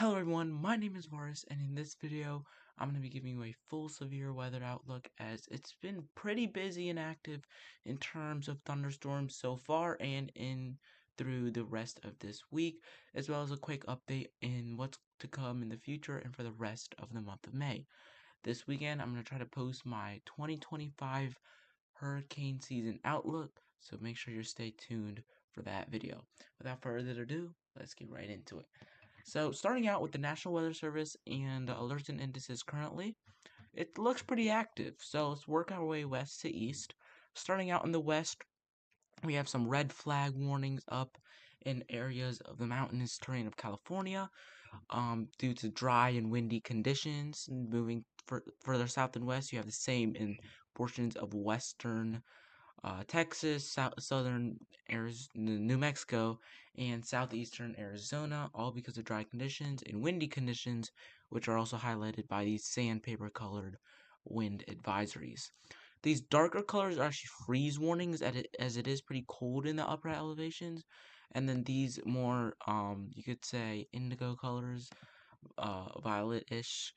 Hello everyone, my name is Varus, and in this video, I'm going to be giving you a full severe weather outlook as it's been pretty busy and active in terms of thunderstorms so far and in through the rest of this week, as well as a quick update in what's to come in the future and for the rest of the month of May. This weekend, I'm going to try to post my 2025 hurricane season outlook, so make sure you stay tuned for that video. Without further ado, let's get right into it. So, starting out with the National Weather Service and alerts and indices currently, it looks pretty active. So, let's work our way west to east. Starting out in the west, we have some red flag warnings up in areas of the mountainous terrain of California due to dry and windy conditions. Moving further south and west, you have the same in portions of western Texas, southern New Mexico, and southeastern Arizona, all because of dry conditions and windy conditions, which are also highlighted by these sandpaper-colored wind advisories. These darker colors are actually freeze warnings, as it is pretty cold in the upper elevations, and then these more, you could say, indigo colors, violet-ish,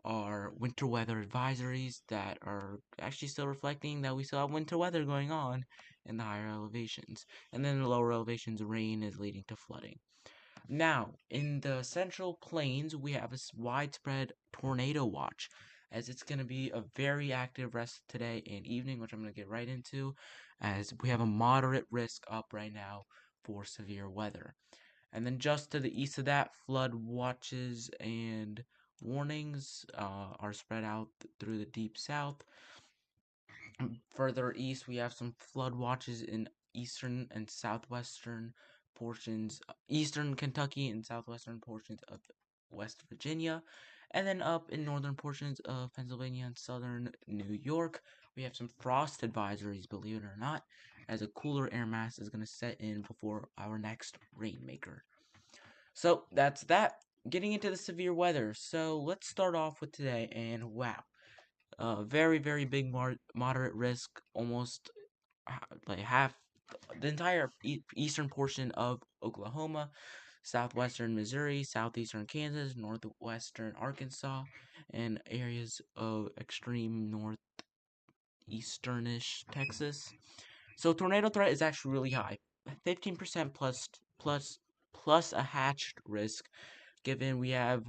are winter weather advisories that are actually still reflecting that we still have winter weather going on in the higher elevations. And then the lower elevations, rain is leading to flooding. Now, in the central plains, we have a widespread tornado watch, as it's going to be a very active rest today and evening, which I'm going to get right into, as we have a moderate risk up right now for severe weather. And then just to the east of that, flood watches and warnings are spread out through the deep south. Further east, we have some flood watches in eastern and southwestern portions, eastern Kentucky and southwestern portions of West Virginia. And then up in northern portions of Pennsylvania and southern New York, we have some frost advisories, believe it or not, as a cooler air mass is going to set in before our next rainmaker. So that's that. Getting into the severe weather. So let's start off with today. And wow, very very big moderate risk, almost like half the entire eastern portion of Oklahoma, southwestern Missouri, southeastern Kansas, northwestern Arkansas, and areas of extreme northeasternish Texas. So tornado threat is actually really high, 15% plus a hatched risk, given we have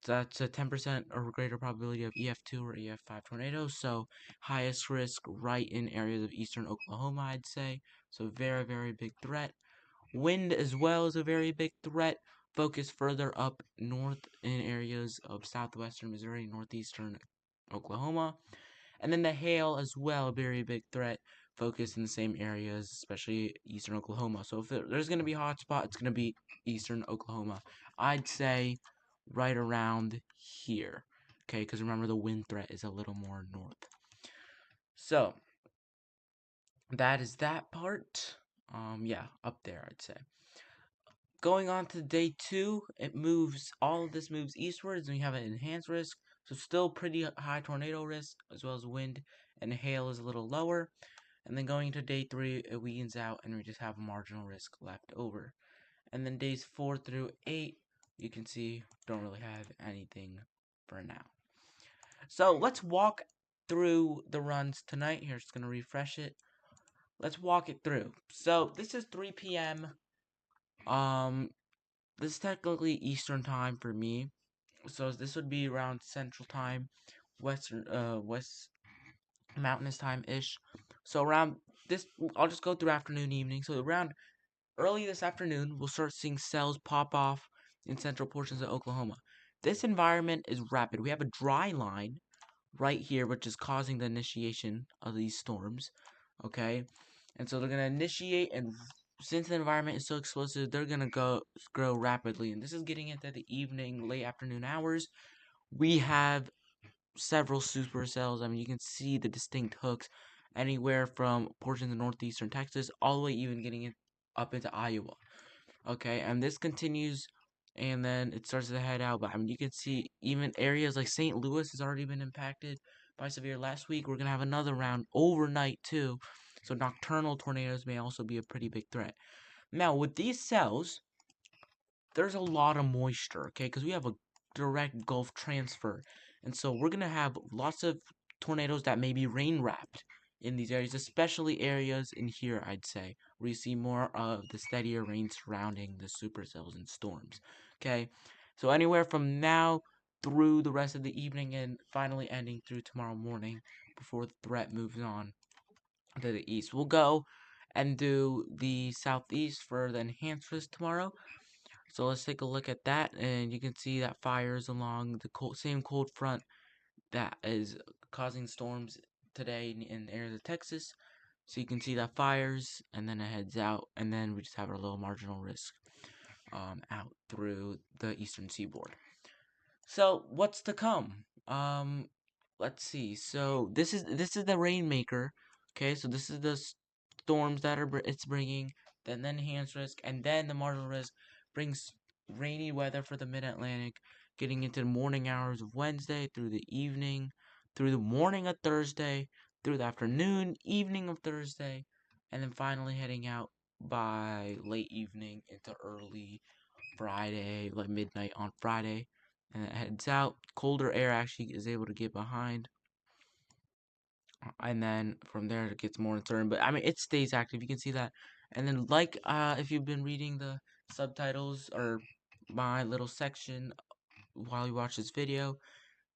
that's a 10% or greater probability of EF2 or EF5 tornadoes. So highest risk right in areas of eastern Oklahoma, I'd say. So very, very big threat. Wind as well is a very big threat. Focus further up north in areas of southwestern Missouri, northeastern Oklahoma. And then the hail as well, a very big threat. Focus in the same areas, especially eastern Oklahoma. So if there's going to be a hot spot, it's going to be eastern Oklahoma. I'd say right around here. Okay, because remember the wind threat is a little more north. So that is that part. Yeah, up there I'd say. Going on to day 2, all of this moves eastwards, and we have an enhanced risk. So still pretty high tornado risk, as well as wind, and hail is a little lower. And then going into day 3, it weakens out, and we just have a marginal risk left over. And then days 4 through 8, you can see, don't really have anything for now. So let's walk through the runs tonight. Here, just going to refresh it. Let's walk it through. So this is 3 p.m. This is technically Eastern time for me. So this would be around Central time, West Mountainous time-ish. So around this, I'll just go through afternoon, evening. So around early this afternoon, we'll start seeing cells pop off in central portions of Oklahoma. This environment is rapid. We have a dry line right here, which is causing the initiation of these storms, okay? And so they're going to initiate, and since the environment is so explosive, they're going to grow rapidly. And this is getting into the evening, late afternoon hours. We have several supercells. I mean, you can see the distinct hooks anywhere from portions of northeastern Texas all the way even getting up into Iowa. Okay, and this continues, and then it starts to head out. But I mean, you can see even areas like St. Louis has already been impacted by severe last week. We're gonna have another round overnight too, so nocturnal tornadoes may also be a pretty big threat. Now, with these cells, there's a lot of moisture, okay, because we have a direct Gulf transfer, and so we're gonna have lots of tornadoes that may be rain wrapped in these areas, especially areas in here, I'd say, where you see more of the steadier rain surrounding the supercells and storms. Okay, so anywhere from now through the rest of the evening and finally ending through tomorrow morning before the threat moves on to the east. We'll go and do the southeast for the enhanced risk tomorrow. So let's take a look at that, and you can see that fires along the same cold front that is causing storms today in areas of Texas. So you can see that fires, and then it heads out, and then we just have our little marginal risk out through the eastern seaboard. So what's to come? Let's see. So this is the rainmaker. Okay, so this is the storms that it's bringing. Then the enhanced risk, and then the marginal risk brings rainy weather for the mid-Atlantic, getting into the morning hours of Wednesday through the evening, through the morning of Thursday, through the afternoon, evening of Thursday, and then finally heading out by late evening into early Friday, like midnight on Friday, and it heads out. Colder air actually is able to get behind, and then from there it gets more uncertain. But I mean, it stays active. You can see that. And then, like, if you've been reading the subtitles or my little section while you watch this video,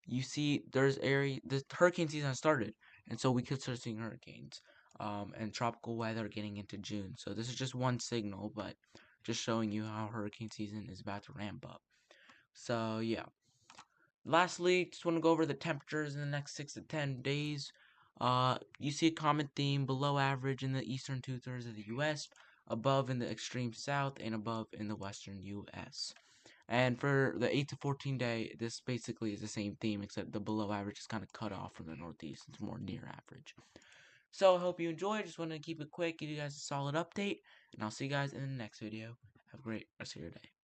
you see there's the hurricane season has started, and so we could start seeing hurricanes, and tropical weather getting into June. So this is just one signal, but just showing you how hurricane season is about to ramp up. So yeah. Lastly, just want to go over the temperatures in the next 6 to 10 days. You see a common theme: below average in the eastern two-thirds of the U.S., above in the extreme south, and above in the western U.S. And for the 8 to 14 day, this basically is the same theme, except the below average is kind of cut off from the northeast. It's more near average. So I hope you enjoyed. Just want to keep it quick, give you guys a solid update, and I'll see you guys in the next video. Have a great rest of your day.